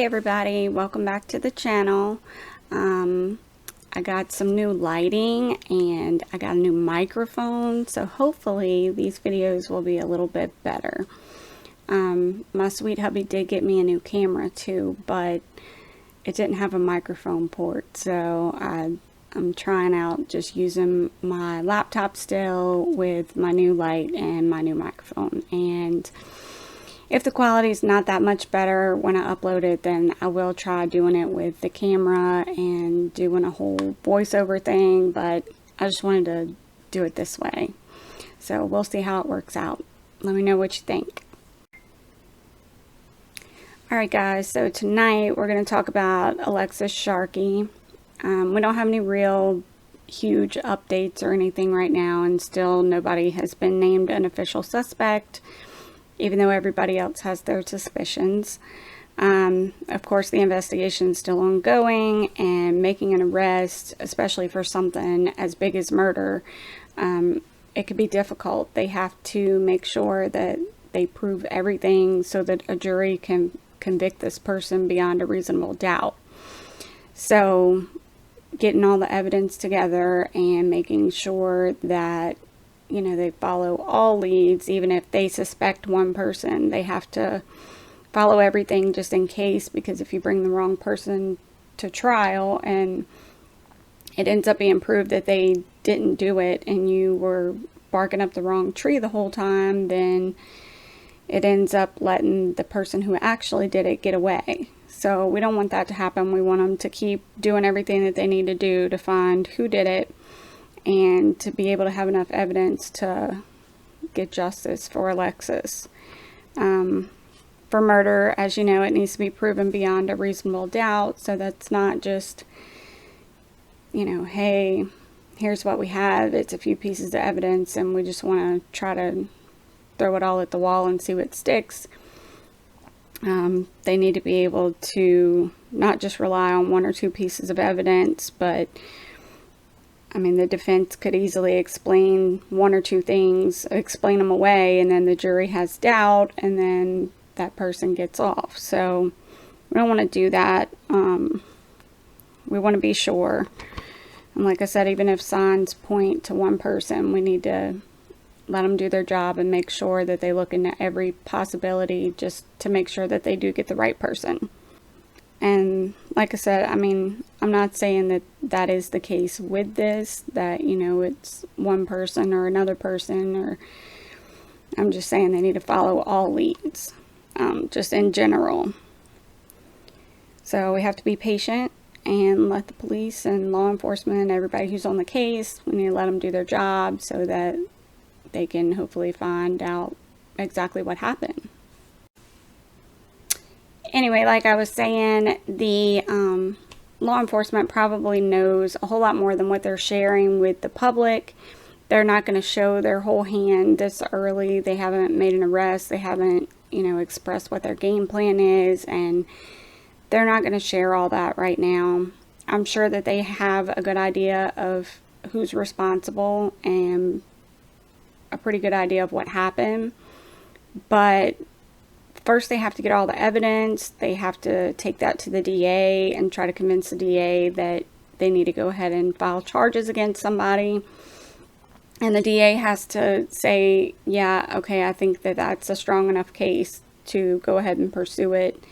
Hey everybody, welcome back to the channel. I got some new lighting and I got a new microphone, so hopefully these videos will be a little bit better. My sweet hubby did get me a new camera too, but it didn't have a microphone port, so I'm trying out just using my laptop still with my new light and my new microphone. And if the quality is not that much better when I upload it, then I will try doing it with the camera and doing a whole voiceover thing, but I just wanted to do it this way. So we'll see how it works out. Let me know what you think. Alright guys, so tonight we're going to talk about Alexis Sharkey. We don't have any real huge updates or anything right now, and still nobody has been named an official suspect, even though everybody else has their suspicions. Of course, the investigation is still ongoing, and making an arrest, especially for something as big as murder, it could be difficult. They have to make sure that they prove everything so that a jury can convict this person beyond a reasonable doubt. So, getting all the evidence together and making sure that they follow all leads. Even if they suspect one person, they have to follow everything just in case, because if you bring the wrong person to trial and it ends up being proved that they didn't do it and you were barking up the wrong tree the whole time, then it ends up letting the person who actually did it get away. So we don't want that to happen. We want them to keep doing everything that they need to do to find who did it, and to be able to have enough evidence to get justice for Alexis. For murder, as you know, it needs to be proven beyond a reasonable doubt, so that's not just, hey, here's what we have, it's a few pieces of evidence and we just want to try to throw it all at the wall and see what sticks. They need to be able to not just rely on one or two pieces of evidence, but the defense could easily explain one or two things, explain them away, and then the jury has doubt, and then that person gets off. So we don't want to do that. We want to be sure. And like I said, even if signs point to one person, we need to let them do their job and make sure that they look into every possibility just to make sure that they do get the right person. And like I said, I'm not saying that that is the case with this, that, it's one person or another person, or I'm just saying they need to follow all leads, just in general. So we have to be patient and let the police and law enforcement, everybody who's on the case, we need to let them do their job so that they can hopefully find out exactly what happened. Anyway, like I was saying, the law enforcement probably knows a whole lot more than what they're sharing with the public. They're not going to show their whole hand this early. They haven't made an arrest. They haven't, expressed what their game plan is, and they're not going to share all that right now. I'm sure that they have a good idea of who's responsible and a pretty good idea of what happened, but first they have to get all the evidence. They have to take that to the DA and try to convince the DA that they need to go ahead and file charges against somebody. And the DA has to say, yeah, okay, I think that that's a strong enough case to go ahead and pursue it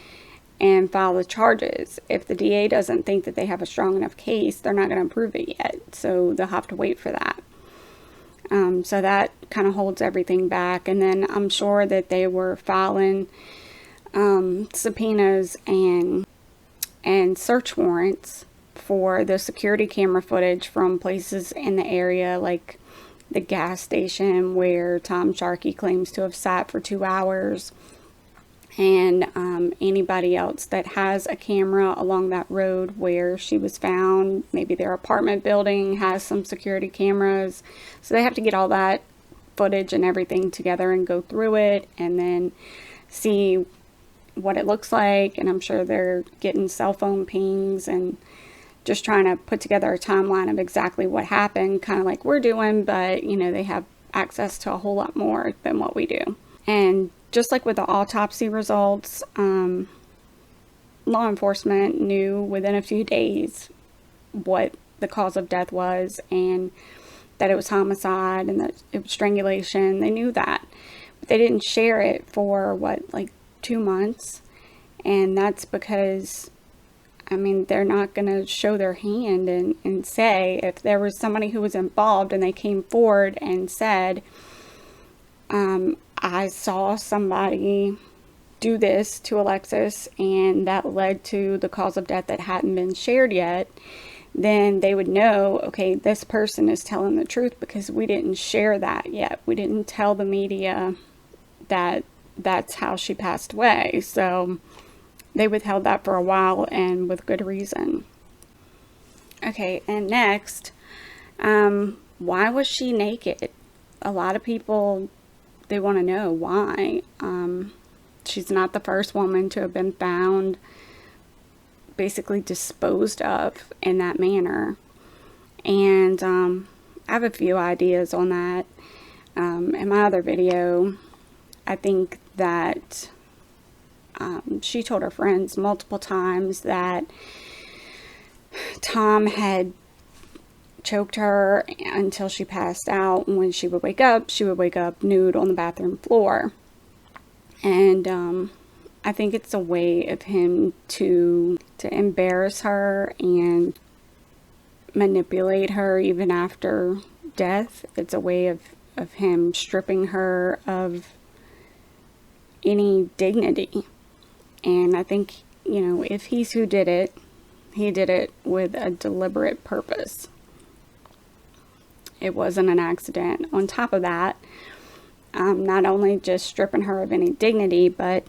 and file the charges. If the DA doesn't think that they have a strong enough case, they're not going to approve it yet. So they'll have to wait for that. So that kind of holds everything back. And then I'm sure that they were filing subpoenas and search warrants for the security camera footage from places in the area, like the gas station where Tom Sharkey claims to have sat for 2 hours, and anybody else that has a camera along that road where she was found. Maybe their apartment building has some security cameras. So they have to get all that footage and everything together and go through it and then see what it looks like. And I'm sure they're getting cell phone pings and just trying to put together a timeline of exactly what happened, kind of like we're doing, but they have access to a whole lot more than what we do. And just like with the autopsy results, law enforcement knew within a few days what the cause of death was, and that it was homicide and that it was strangulation. They knew that, but they didn't share it for like 2 months. And that's because, I mean, they're not going to show their hand and say, if there was somebody who was involved and they came forward and said, I saw somebody do this to Alexis and that led to the cause of death that hadn't been shared yet, then they would know, okay, this person is telling the truth because we didn't share that yet. We didn't tell the media that that's how she passed away. So they withheld that for a while, and with good reason. Okay, and next, why was she naked? A lot of people, they want to know why. She's not the first woman to have been found basically disposed of in that manner. And I have a few ideas on that. In my other video, I think that she told her friends multiple times that Tom had choked her until she passed out, and when she would wake up nude on the bathroom floor. And I think it's a way of him to embarrass her and manipulate her even after death. It's a way of him stripping her of any dignity. And I think, you know, if he's who did it, he did it with a deliberate purpose. It wasn't an accident. On top of that, not only just stripping her of any dignity, but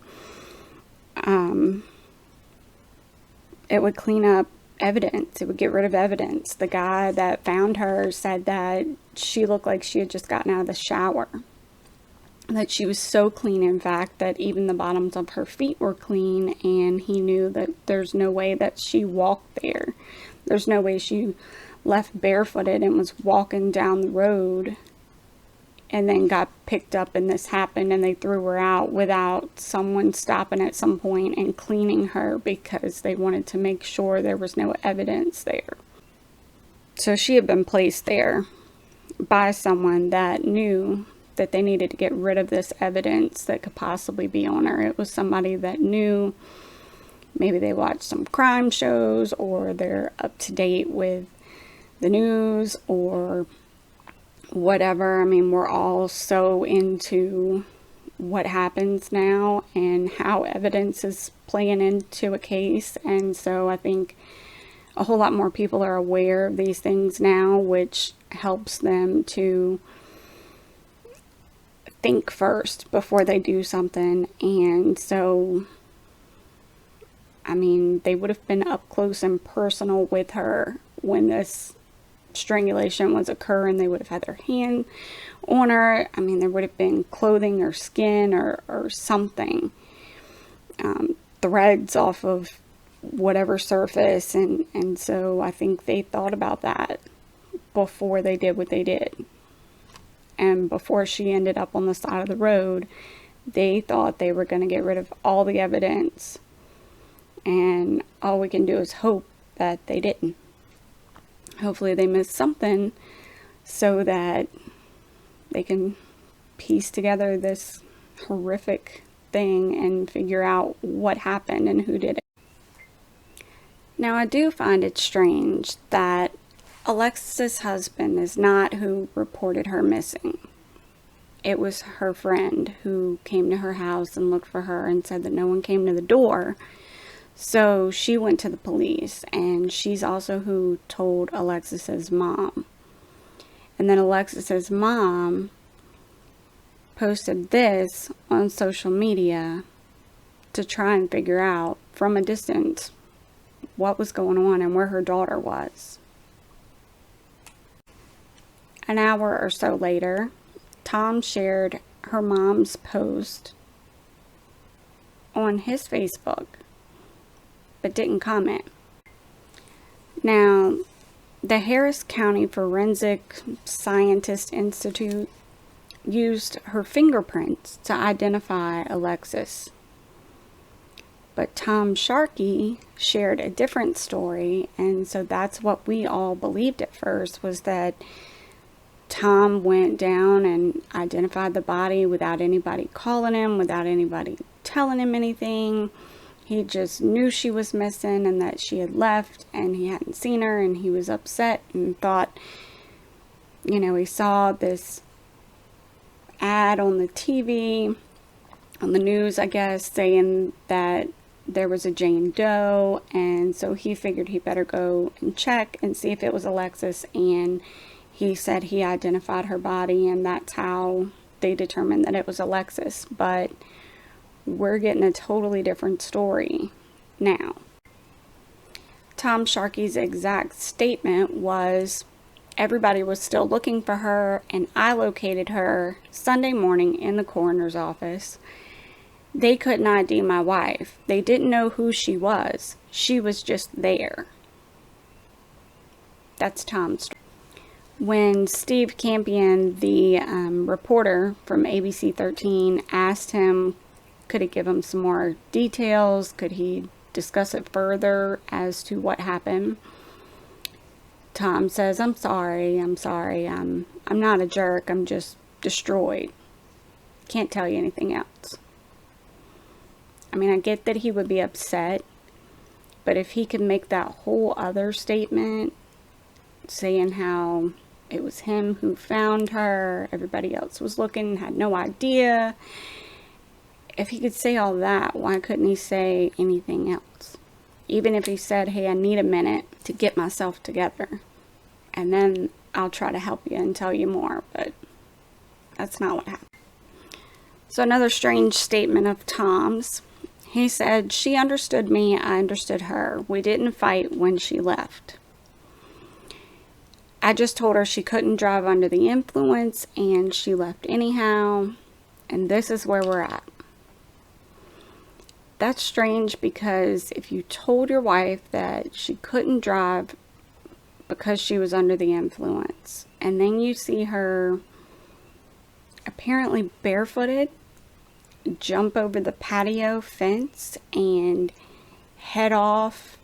it would clean up evidence. It would get rid of evidence. The guy that found her said that she looked like she had just gotten out of the shower. That she was so clean, in fact, that even the bottoms of her feet were clean, and he knew that there's no way that she walked there. There's no way she left barefooted and was walking down the road and then got picked up and this happened and they threw her out without someone stopping at some point and cleaning her because they wanted to make sure there was no evidence there. So she had been placed there by someone that knew that they needed to get rid of this evidence that could possibly be on her. It was somebody that knew, maybe they watched some crime shows, or they're up to date with the news or whatever. I mean, we're all so into what happens now and how evidence is playing into a case. And so I think a whole lot more people are aware of these things now, which helps them to think first before they do something. And so, I mean, they would have been up close and personal with her when this strangulation was occurring. They would have had their hand on her. I mean, there would have been clothing or skin or something, threads off of whatever surface. And so I think they thought about that before they did what they did. And before she ended up on the side of the road, they thought they were going to get rid of all the evidence. And all we can do is hope that they didn't. Hopefully they missed something so that they can piece together this horrific thing and figure out what happened and who did it. Now, I do find it strange that Alexis' husband is not who reported her missing. It was her friend who came to her house and looked for her and said that no one came to the door. So she went to the police, and she's also who told Alexis's mom. And then Alexis's mom posted this on social media to try and figure out from a distance what was going on and where her daughter was. An hour or so later, Tom shared her mom's post on his Facebook, but didn't comment. Now, the Harris County Forensic Scientist Institute used her fingerprints to identify Alexis. But Tom Sharkey shared a different story, and so that's what we all believed at first, was that Tom went down and identified the body without anybody calling him, without anybody telling him anything. He just knew she was missing and that she had left and he hadn't seen her, and he was upset and thought, you know, he saw this ad on the TV, on the news, I guess, saying that there was a Jane Doe, and so he figured he better go and check and see if it was Alexis, and he said he identified her body, and that's how they determined that it was Alexis. But we're getting a totally different story now. Tom Sharkey's exact statement was, everybody was still looking for her, and I located her Sunday morning in the coroner's office. They couldn't ID my wife. They didn't know who she was. She was just there. That's Tom's story. When Steve Campion, the reporter from ABC 13, asked him, could he give him some more details? Could he discuss it further as to what happened? Tom says, I'm sorry. I'm not a jerk. I'm just destroyed. Can't tell you anything else. I mean, I get that he would be upset, but if he could make that whole other statement saying how it was him who found her, everybody else was looking, had no idea. If he could say all that, why couldn't he say anything else? Even if he said, hey, I need a minute to get myself together, and then I'll try to help you and tell you more, but that's not what happened. So another strange statement of Tom's. He said, she understood me, I understood her. We didn't fight when she left. I just told her she couldn't drive under the influence, and she left anyhow, and this is where we're at. That's strange, because if you told your wife that she couldn't drive because she was under the influence, and then you see her apparently barefooted jump over the patio fence and head off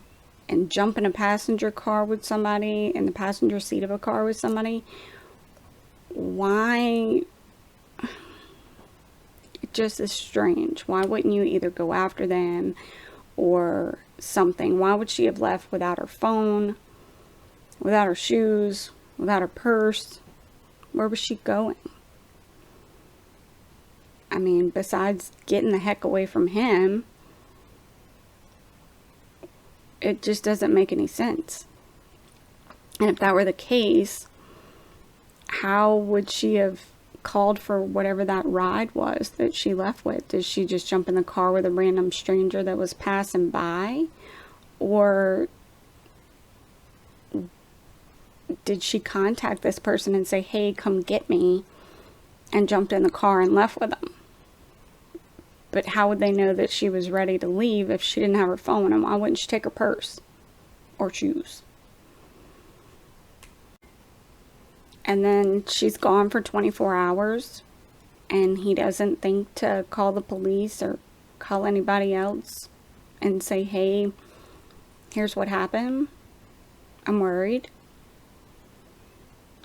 and jump in a passenger car with somebody, in the passenger seat of a car with somebody, why? It just is strange. Why wouldn't you either go after them or something? Why would she have left without her phone, without her shoes, without her purse? Where was she going? I mean, besides getting the heck away from him, it just doesn't make any sense. And if that were the case, how would she have called for whatever that ride was that she left with? Did she just jump in the car with a random stranger that was passing by? Or did she contact this person and say, hey, come get me, and jumped in the car and left with them? But how would they know that she was ready to leave if she didn't have her phone? And why wouldn't she take her purse or shoes? And then she's gone for 24 hours, and he doesn't think to call the police or call anybody else and say, hey, here's what happened. I'm worried.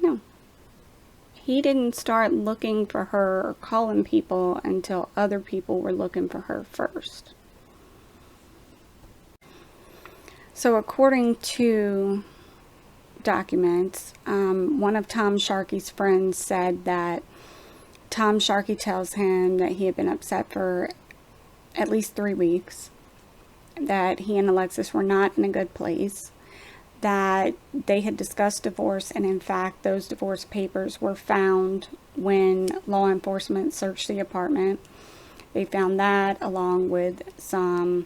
No. He didn't start looking for her or calling people until other people were looking for her first. So according to documents, one of Tom Sharkey's friends said that Tom Sharkey tells him that he had been upset for at least 3 weeks, that he and Alexis were not in a good place, that they had discussed divorce, and in fact those divorce papers were found when law enforcement searched the apartment. They found that along with some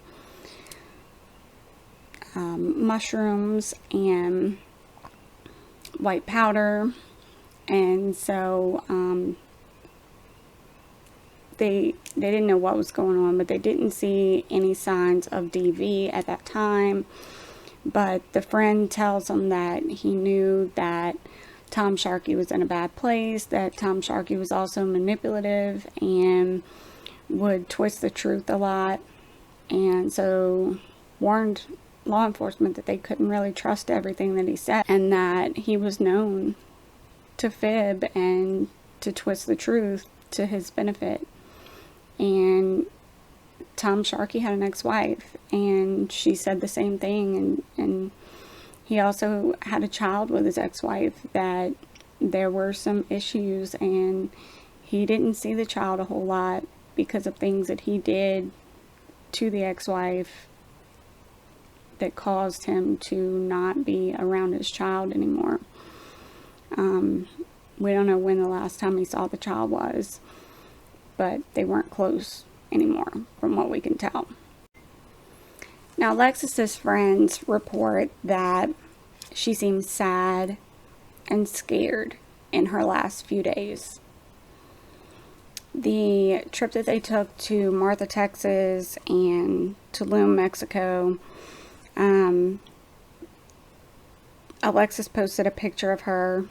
mushrooms and white powder, and so they didn't know what was going on, but they didn't see any signs of DV at that time. But the friend tells him that he knew that Tom Sharkey was in a bad place, that Tom Sharkey was also manipulative and would twist the truth a lot. and so warned law enforcement that they couldn't really trust everything that he said, and that he was known to fib and to twist the truth to his benefit. And Tom Sharkey had an ex-wife, and she said the same thing, and he also had a child with his ex-wife, that there were some issues, and he didn't see the child a whole lot because of things that he did to the ex-wife that caused him to not be around his child anymore. We don't know when the last time he saw the child was, but they weren't close anymore from what we can tell. Now, Alexis's friends report that she seems sad and scared in her last few days. The trip that they took to Martha, Texas and Tulum, Mexico, Alexis posted a picture of her,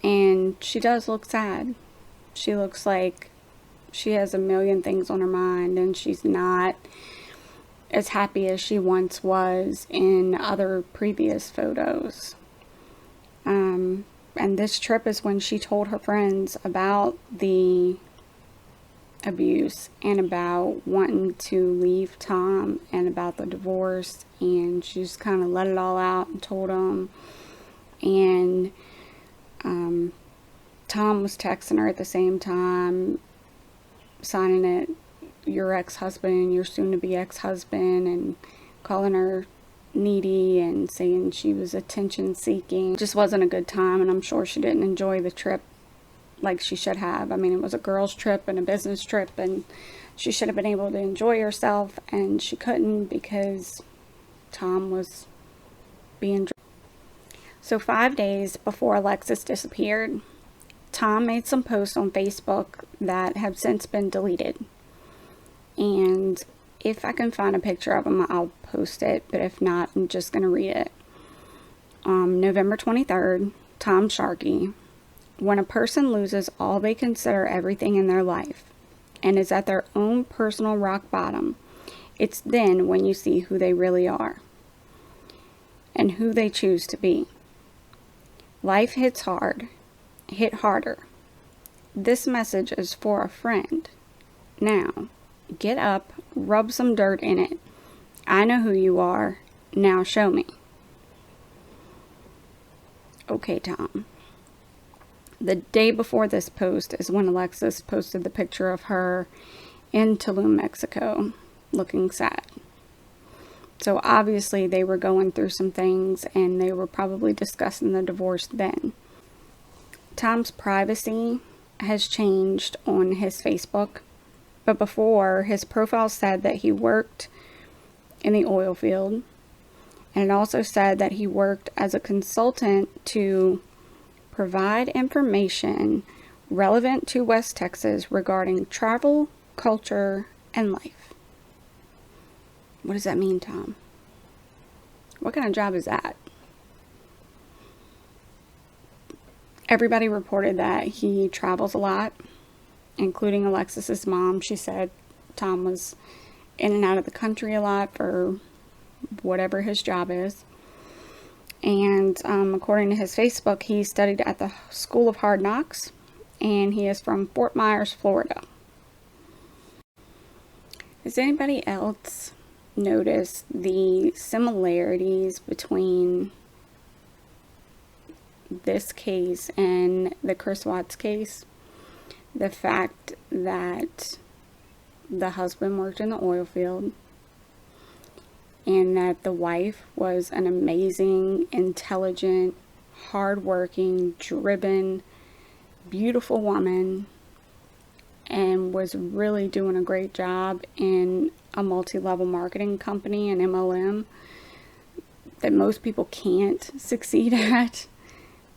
and she does look sad. She looks like she has a million things on her mind, and she's not as happy as she once was in other previous photos. And this trip is when she told her friends about the abuse and about wanting to leave Tom and about the divorce, and she just kind of let it all out and told him. And Tom was texting her at the same time, signing it your ex-husband, your soon-to-be ex-husband, and calling her needy and saying she was attention seeking. It just wasn't a good time, and I'm sure she didn't enjoy the trip like she should have. I mean, it was a girls trip and a business trip, and she should have been able to enjoy herself, and she couldn't because Tom was being drunk. So 5 days before Alexis disappeared, Tom made some posts on Facebook that have since been deleted. And if I can find a picture of him, I'll post it, but if not, I'm just going to read it. November 23rd, Tom Sharkey. When a person loses all they consider everything in their life and is at their own personal rock bottom, it's then when you see who they really are and who they choose to be. Life hits hard. Hit harder. This message is for a friend. Now, get up, rub some dirt in it. I know who you are. Now show me. Okay, Tom. The day before this post is when Alexis posted the picture of her in Tulum, Mexico, looking sad. So obviously they were going through some things, and they were probably discussing the divorce then. Tom's privacy has changed on his Facebook, but before, his profile said that he worked in the oil field, and it also said that he worked as a consultant to provide information relevant to West Texas regarding travel, culture, and life. What does that mean, Tom? What kind of job is that? Everybody reported that he travels a lot, including Alexis's mom. She said Tom was in and out of the country a lot for whatever his job is. And according to his Facebook, he studied at the School of Hard Knocks, and he is from Fort Myers, Florida. Has anybody else noticed the similarities between this case and the Chris Watts case? The fact that the husband worked in the oil field, and that the wife was an amazing, intelligent, hardworking, driven, beautiful woman, and was really doing a great job in a multi-level marketing company, an MLM, that most people can't succeed at.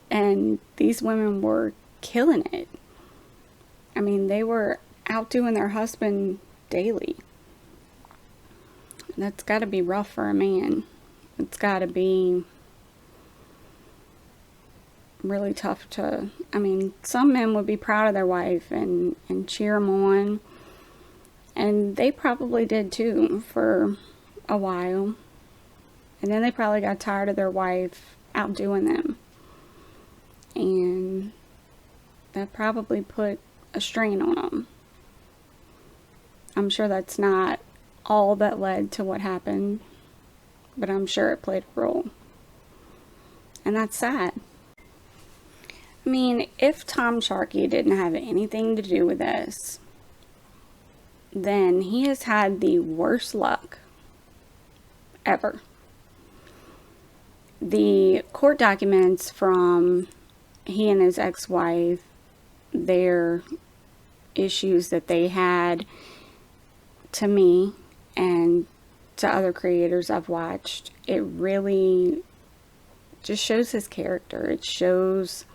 And these women were killing it. I mean, they were outdoing their husband daily. That's got to be rough for a man. It's got to be really tough to, I mean, some men would be proud of their wife and cheer them on. And they probably did too for a while. And then they probably got tired of their wife outdoing them. And that probably put a strain on them. I'm sure that's not all that led to what happened, but I'm sure it played a role. And that's sad. I mean, if Tom Sharkey didn't have anything to do with this, then he has had the worst luck ever. The court documents from he and his ex-wife, their issues that they had, to me and to other creators I've watched, it really just shows his character. It shows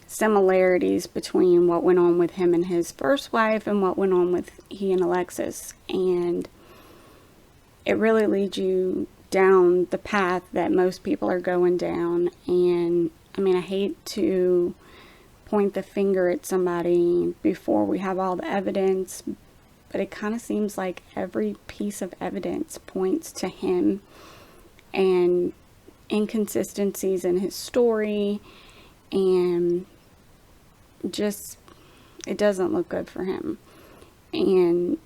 similarities between what went on with him and his first wife and what went on with he and Alexis. And it really leads you down the path that most people are going down. And I mean, I hate to point the finger at somebody before we have all the evidence, but it kind of seems like every piece of evidence points to him and inconsistencies in his story, and just, it doesn't look good for him. And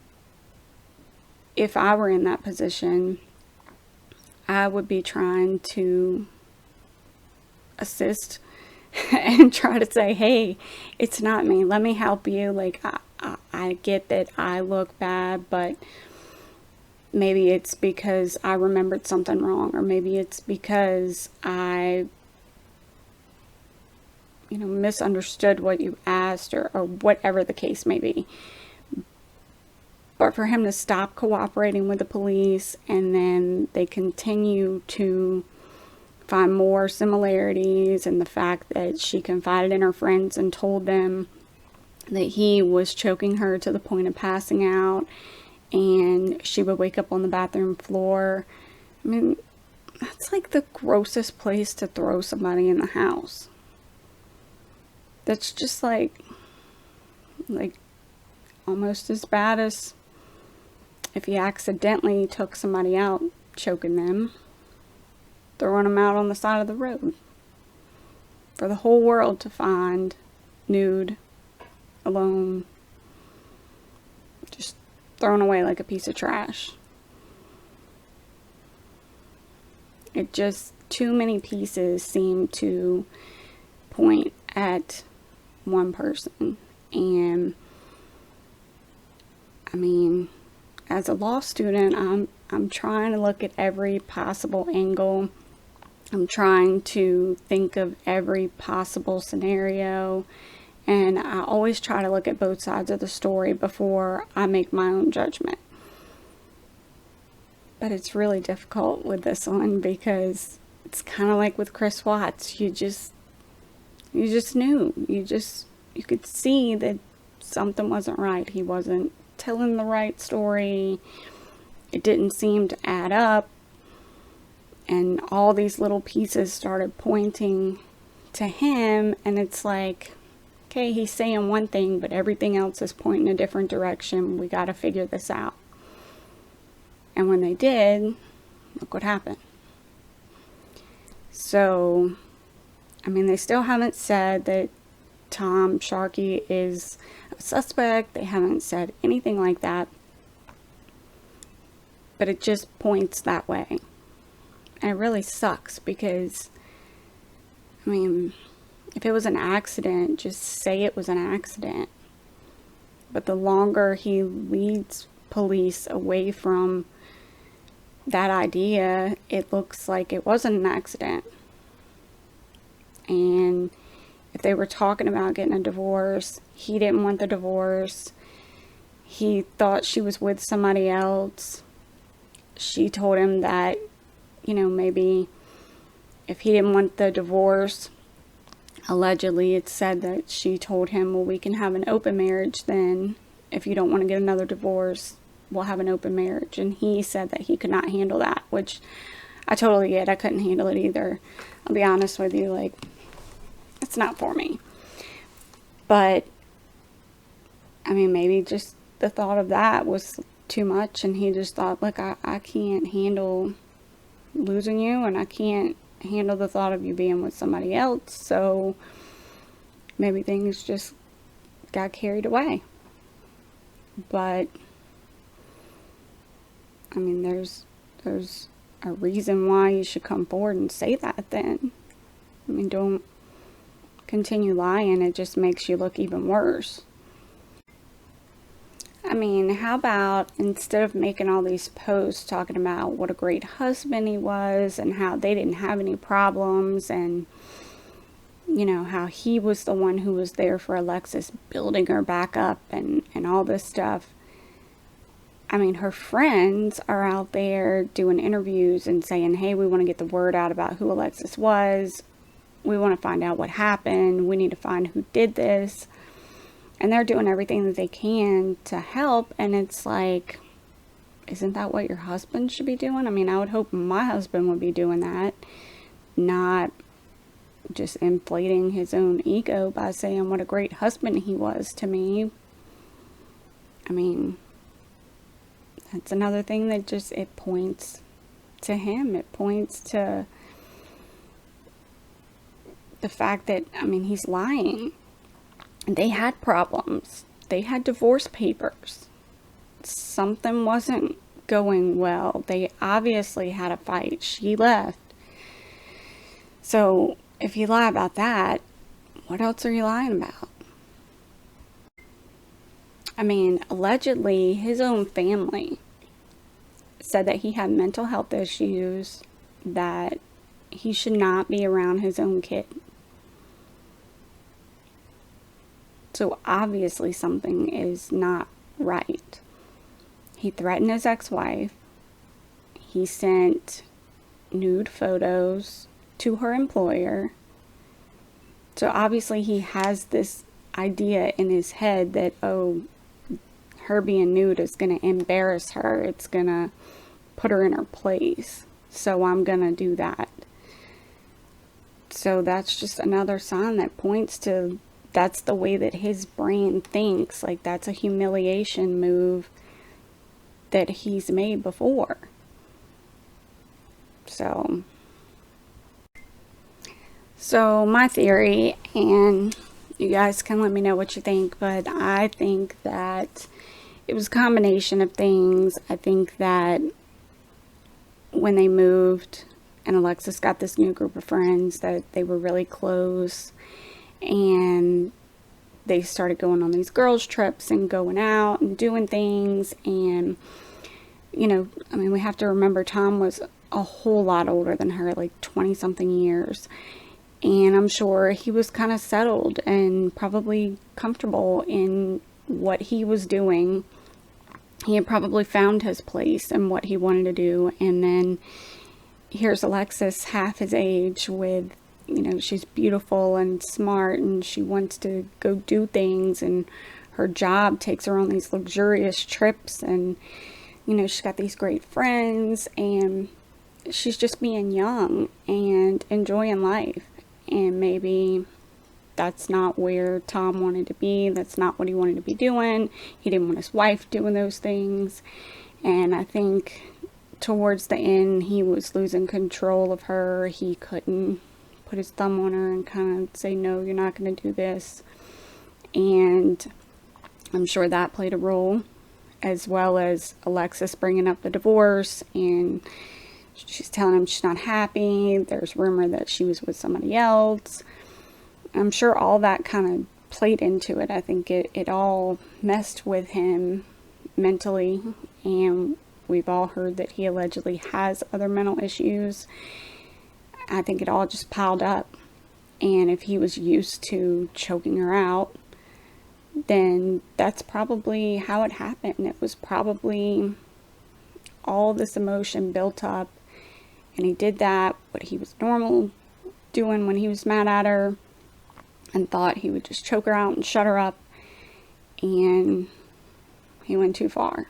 if I were in that position, I would be trying to assist and try to say, hey, it's not me, let me help you. Like, I get that I look bad, but maybe it's because I remembered something wrong, or maybe it's because I misunderstood what you asked, or whatever the case may be. But for him to stop cooperating with the police, and then they continue to find more similarities, and the fact that she confided in her friends and told them that he was choking her to the point of passing out, and she would wake up on the bathroom floor. I mean, that's like the grossest place to throw somebody in the house. That's just like almost as bad as if you accidentally took somebody out, choking them, throwing them out on the side of the road for the whole world to find, nude, alone, just thrown away like a piece of trash. It just, too many pieces seem to point at one person. And I mean, as a law student, I'm trying to look at every possible angle. I'm trying to think of every possible scenario, and I always try to look at both sides of the story before I make my own judgment. But it's really difficult with this one, because it's kind of like with Chris Watts. You just knew. You could see that something wasn't right. He wasn't telling the right story. It didn't seem to add up. And all these little pieces started pointing to him, and it's like, okay, he's saying one thing, but everything else is pointing a different direction. We got to figure this out. And when they did, look what happened. So, I mean, they still haven't said that Tom Sharkey is a suspect. They haven't said anything like that. But it just points that way. And it really sucks, because, I mean, if it was an accident, just say it was an accident. But the longer he leads police away from that idea, it looks like it wasn't an accident. And if they were talking about getting a divorce, he didn't want the divorce. He thought she was with somebody else. She told him that, maybe if he didn't want the divorce, allegedly it's said that she told him, well, we can have an open marriage then. If you don't want to get another divorce, we'll have an open marriage. And he said that he could not handle that, which I totally get. I couldn't handle it either. I'll be honest with you, like, it's not for me. But I mean, maybe just the thought of that was too much, and he just thought, look, I can't handle losing you, and I can't handle the thought of you being with somebody else, so maybe things just got carried away. But I mean, there's a reason why you should come forward and say that then. I mean, don't continue lying. It just makes you look even worse. I mean, how about instead of making all these posts talking about what a great husband he was and how they didn't have any problems, and you know, how he was the one who was there for Alexis, building her back up and all this stuff. I mean, her friends are out there doing interviews and saying, hey, we want to get the word out about who Alexis was. We want to find out what happened. We need to find who did this. And they're doing everything that they can to help. And it's like, isn't that what your husband should be doing? I mean, I would hope my husband would be doing that, not just inflating his own ego by saying what a great husband he was to me. I mean, that's another thing that just, it points to him. It points to the fact that, I mean, he's lying. They had problems. They had divorce papers. Something wasn't going well. They obviously had a fight. She left. So if you lie about that, what else are you lying about? I mean, allegedly, his own family said that he had mental health issues, that he should not be around his own kid. So obviously something is not right. He threatened his ex-wife. He sent nude photos to her employer. So obviously he has this idea in his head that, oh, her being nude is going to embarrass her. It's going to put her in her place. So I'm going to do that. So that's just another sign that points to, that's the way that his brain thinks. Like, that's a humiliation move that he's made before. So my theory, and you guys can let me know what you think, but I think that it was a combination of things. I think that when they moved and Alexis got this new group of friends, that they were really close, and they started going on these girls trips and going out and doing things. And you know, I mean, we have to remember Tom was a whole lot older than her, like 20 something years, and I'm sure he was kind of settled and probably comfortable in what he was doing. He had probably found his place and what he wanted to do. And then here's Alexis, half his age, with, you know, she's beautiful and smart and she wants to go do things, and her job takes her on these luxurious trips, and, you know, she's got these great friends, and she's just being young and enjoying life. And maybe that's not where Tom wanted to be. That's not what he wanted to be doing. He didn't want his wife doing those things. And I think towards the end, he was losing control of her. He couldn't put his thumb on her and kind of say, no, you're not going to do this. And I'm sure that played a role, as well as Alexis bringing up the divorce, and she's telling him she's not happy. There's rumor that she was with somebody else. I'm sure all that kind of played into it. I think it all messed with him mentally, and we've all heard that he allegedly has other mental issues. I think it all just piled up, and if he was used to choking her out, then that's probably how it happened. It was probably all this emotion built up, and he did that, what he was normal doing when he was mad at her, and thought he would just choke her out and shut her up, and he went too far.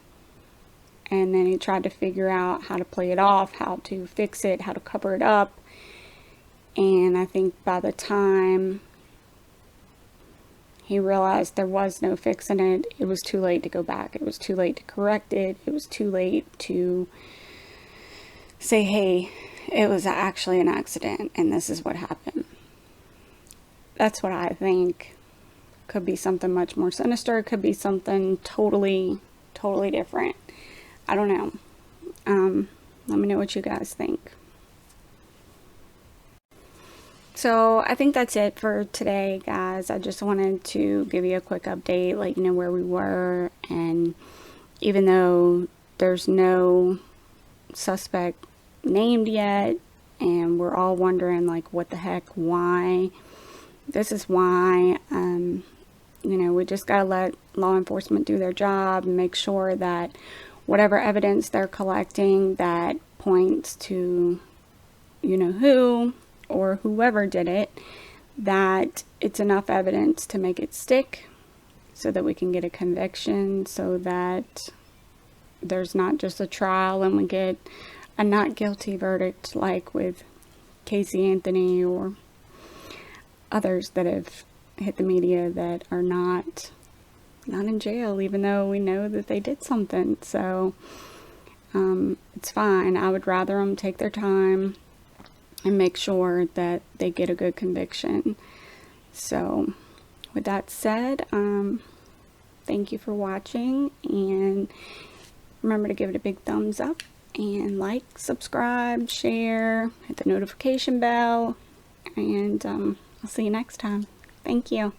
And then he tried to figure out how to play it off, how to fix it, how to cover it up. And I think by the time he realized there was no fixing it. It was too late to go back. It was too late to correct it. It was too late to say, hey, it was actually an accident and this is what happened. That's what I think. Could be something much more sinister. Could be something totally different. I don't know. Let me know what you guys think. So I think that's it for today, guys. I just wanted to give you a quick update, let you know where we were. And even though there's no suspect named yet, and we're all wondering, like, what the heck, why? This is why. You know, we just gotta let law enforcement do their job and make sure that whatever evidence they're collecting that points to, you know who, or whoever did it, that it's enough evidence to make it stick so that we can get a conviction, so that there's not just a trial and we get a not guilty verdict like with Casey Anthony or others that have hit the media that are not in jail, even though we know that they did something. So it's fine. I would rather them take their time and make sure that they get a good conviction. So with that said, thank you for watching, and remember to give it a big thumbs up and like, subscribe, share, hit the notification bell, and I'll see you next time. Thank you.